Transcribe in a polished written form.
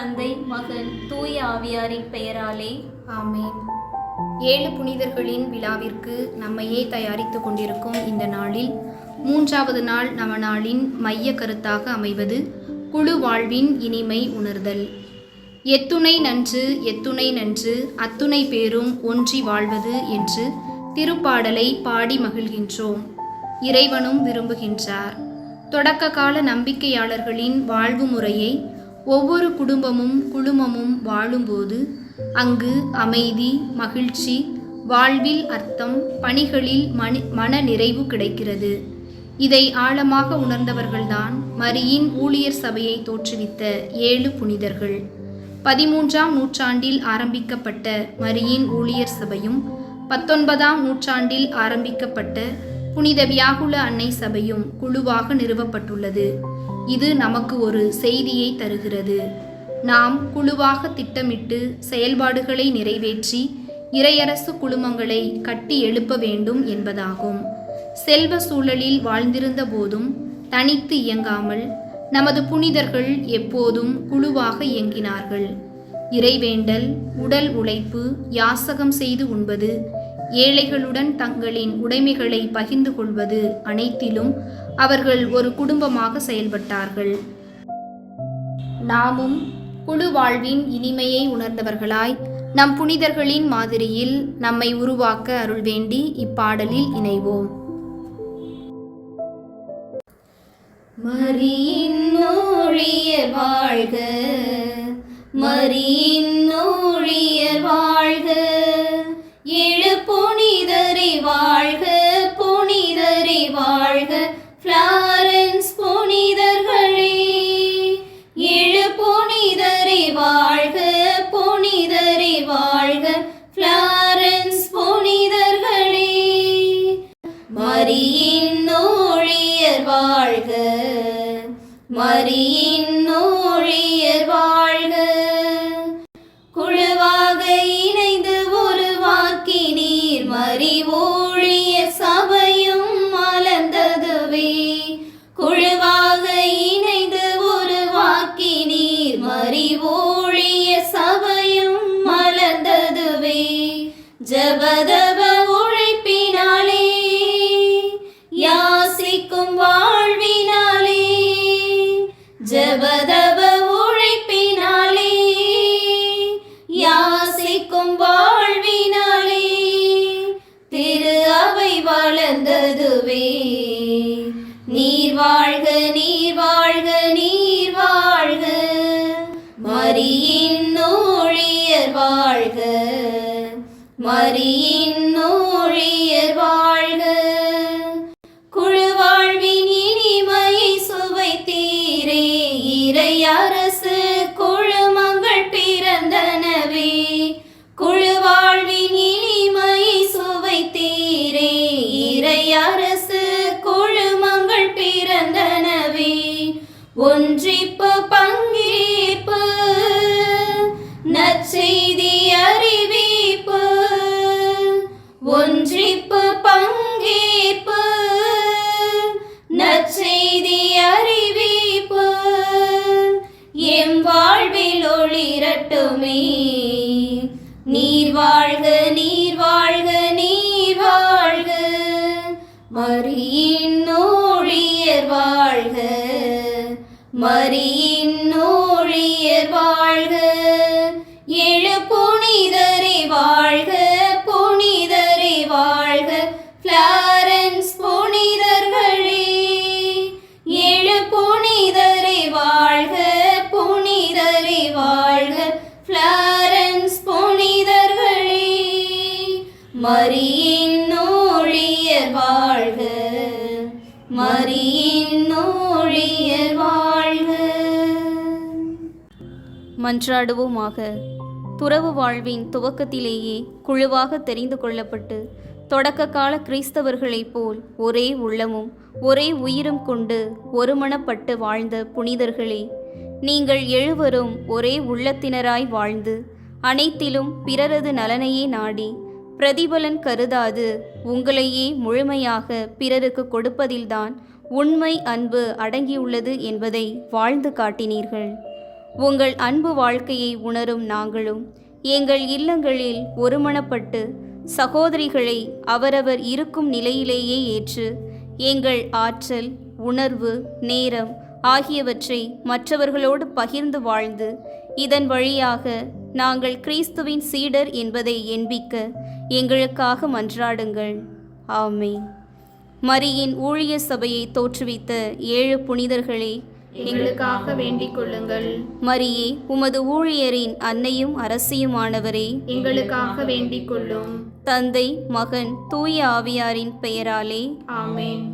தந்தை, மகன், தூய ஆவியாரின் பெயராலே ஆமேன். 7 புனிதர்களின் விழாவிற்கு நம்மையே தயாரித்து கொண்டிருக்கும் இந்த நாளில் 3வது நாள் நவநாளின் மைய கருத்தாக அமைவது குழு வாழ்வின் இனிமை உணர்தல். எத்துணை நன்று எத்துணை நன்று அத்துணை பேரும் ஒன்றி வாழ்வது என்று திருப்பாடலை பாடி மகிழ்கின்றோம். இறைவனும் விரும்புகின்றார். தொடக்க கால நம்பிக்கையாளர்களின் வாழ்வு முறையை ஒவ்வொரு குடும்பமும் குழுமமும் வாழும்போது அங்கு அமைதி, மகிழ்ச்சி, வாழ்வில் அர்த்தம், பணிகளில் மன நிறைவு கிடைக்கிறது. இதை ஆழமாக உணர்ந்தவர்கள்தான் மரியின் ஊழியர் சபையை தோற்றுவித்த 7 புனிதர்கள். 13ஆம் நூற்றாண்டில் ஆரம்பிக்கப்பட்ட மரியின் ஊழியர் சபையும் 19ஆம் நூற்றாண்டில் ஆரம்பிக்கப்பட்ட புனித வியாகுல அன்னை சபையும் குழுவாக நிறுவப்பட்டுள்ளது. இது நமக்கு ஒரு செய்தியை தருகிறது. நாம் குழுவாக திட்டமிட்டு செயல்பாடுகளை நிறைவேற்றி இறையரசு குழுமங்களை கட்டி எழுப்ப வேண்டும் என்பதாகும். செல்வ சூழலில் வாழ்ந்திருந்த போதும் தனித்து இயங்காமல் நமது புனிதர்கள் எப்போதும் குழுவாக இயங்கினார்கள். இறைவேண்டல், உடல் உழைப்பு, யாசகம் செய்து உண்பது, ஏழைகளுடன் தங்களின் உடைமைகளை பகிர்ந்து கொள்வது அனைத்திலும் அவர்கள் ஒரு குடும்பமாக செயல்பட்டார்கள். நாமும் குழு வாழ்வின் இனிமையை உணர்ந்தவர்களாய் நம் புனிதர்களின் மாதிரியில் நம்மை உருவாக்க அருள் வேண்டி இப்பாடலில் இணைவோம். மரியின் ஊழியர் வாழ்க, மரியின் ஊழியர் வாழ்க, 7 புனிதரை வாழ்க, புனிதரை வாழ்க, ஃப்ளாரன்ஸ் புனிதர்களே. 7 புனிதரை வாழ்க, புனிதரை வாழ்க, ஃப்ளாரன்ஸ் புனிதர்களே. மரியின் ஊழியர் வாழ்க, மரியின் ஊழியர் வாழ்க. குழுவாக இணைந்து உருவாக்கினீர் மரி ஊழியர் சபையும் மலர்ந்ததுவே. குழுவாக இணைந்து உருவாக்கினீர் மரி ஊழியர் சபையும் மலர்ந்ததுவே. ஜபதப உழைப்பினாலே, யாசிக்கும் வாழ்வினாலே, ஜபதப உழைப்பினாலே, யாசிக்கும் வாழ்வினாலே, திரு அவை வளர்ந்ததுவே. நீர் வாழ்க, நீர் வாழ்க, நீர் வாழ்க, மரியின் ஊழியர் வாழ்க, மரியின் ஊழியர் வாழ்க. குழு வாழ்வின் இனிமையை சுவைத்தீரே, இறை அரசு குழுமங்கள் பிறந்தனவே. குழு வாழ்வின் இனிமையை சுவைத்தீரே, இறை அரசு குழுமங்கள் பிறந்தனவே. ஒன்றிப்பு பங்கேற்பு, நற்செய்தி அறிவிப்பு, ஒன்றிப்பு பங்கேற்பு, நற்செய்தி அறிவிப்பு, எம் வாழ்வில் ஒளிரட்டுமே. நீர் வாழ்க, நீர் வாழ்க, நீர் வாழ்க, மரியின் ஊழியர் வாழ்க, மரியின் ஊழியர் வாழ்க. 7 புனிதரை வாழ்க, புனிதரை வாழ்க, ஃப்ளாரன்ஸ் புனிதர்களே. 7 புனிதரை வாழ்க, புனிதரை வாழ்க, ஃப்ளாரன்ஸ் புனிதர்களே. மரியின் ஊழியர் வாழ்க, மரியின் ஊழியர் வாழ்க. மன்றாடுவோமாக. துறவு வாழ்வின் துவக்கத்திலேயே குழுவாக தெரிந்து கொள்ளப்பட்டு தொடக்க கால கிறிஸ்தவர்களைப் போல் ஒரே உள்ளமும் ஒரே உயிரும் கொண்டு ஒருமனப்பட்டு வாழ்ந்த புனிதர்களே, நீங்கள் 7வரும் ஒரே உள்ளத்தினராய் வாழ்ந்து அனைத்திலும் பிறரது நலனையே நாடி பிரதிபலன் கருதாது உங்களையே முழுமையாக பிறருக்கு கொடுப்பதில்தான் உண்மை அன்பு அடங்கியுள்ளது என்பதை வாழ்ந்து காட்டினீர்கள். உங்கள் அன்பு வாழ்க்கையை உணரும் நாங்களும் எங்கள் இல்லங்களில் ஒருமனப்பட்டு சகோதரிகளை அவரவர் இருக்கும் நிலையிலேயே ஏற்று எங்கள் ஆற்றல், உணர்வு, நேரம் ஆகியவற்றை மற்றவர்களோடு பகிர்ந்து வாழ்ந்து இதன் வழியாக நாங்கள் கிறிஸ்துவின் சீடர் என்பதை எண்பிக்க எங்களுக்காக மன்றாடுங்கள். ஆமென். மரியின் ஊழிய சபையை தோற்றுவித்த 7 புனிதர்களே, எங்களுக்காக வேண்டிக் கொள்ளுங்கள். மரியே, உமது ஊழியரின் அன்னையும் அரசியுமானவரே, எங்களுக்காக வேண்டிக் கொள்ளும். தந்தை, மகன், தூய ஆவியாரின் பெயராலே ஆமென்.